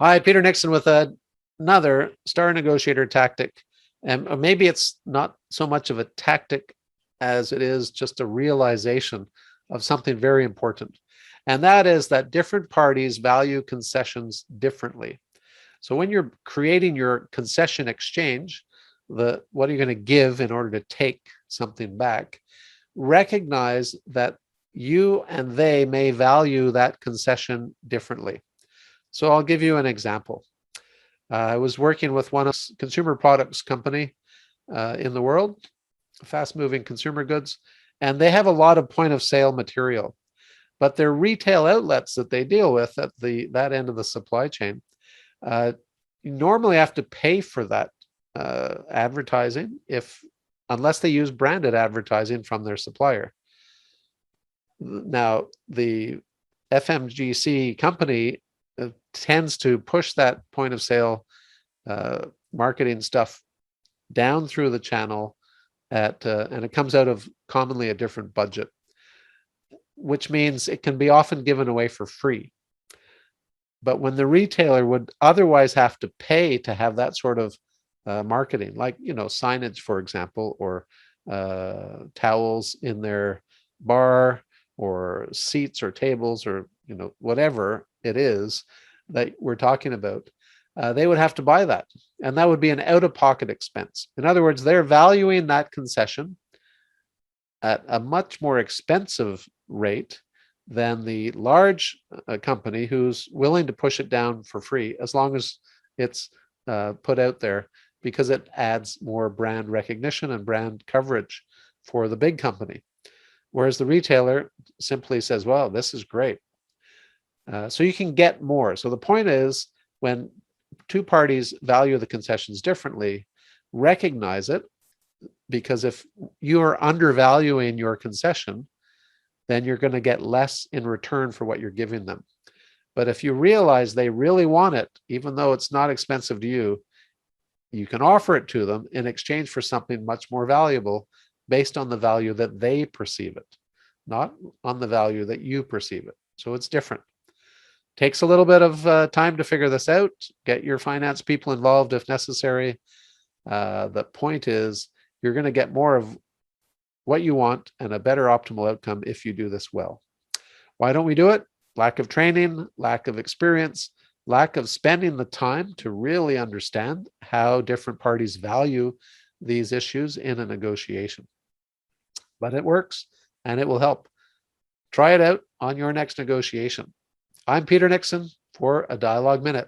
Hi, Peter Nixon with another star negotiator tactic. And maybe it's not so much of a tactic as it is just a realization of something very important. And that is that different parties value concessions differently. So when you're creating your concession exchange, what are you going to give in order to take something back? Recognize that you and they may value that concession differently. So I'll give you an example. I was working with one of consumer products company in the world, fast moving consumer goods, and they have a lot of point of sale material, but their retail outlets that they deal with at that end of the supply chain, you normally have to pay for that advertising unless they use branded advertising from their supplier. Now, the FMGC company tends to push that point of sale marketing stuff down through the channel and it comes out of commonly a different budget, which means it can be often given away for free. But when the retailer would otherwise have to pay to have that sort of marketing, like, signage, for example, or towels in their bar, or seats or tables, or whatever it is that we're talking about, they would have to buy that, and that would be an out-of-pocket expense. In other words, they're valuing that concession at a much more expensive rate than the large company who's willing to push it down for free as long as it's put out there, because it adds more brand recognition and brand coverage for the big company. Whereas the retailer simply says, well, this is great. So you can get more. So the point is, when two parties value the concessions differently, recognize it, because if you are undervaluing your concession, then you're going to get less in return for what you're giving them. But if you realize they really want it, even though it's not expensive to you, you can offer it to them in exchange for something much more valuable based on the value that they perceive it, not on the value that you perceive it. So it's different. Takes a little bit of time to figure this out. Get your finance people involved if necessary. The point is, you're going to get more of what you want and a better optimal outcome if you do this well. Why don't we do it? Lack of training, lack of experience, lack of spending the time to really understand how different parties value these issues in a negotiation. But it works and it will help. Try it out on your next negotiation. I'm Peter Nixon for a Dialogue Minute.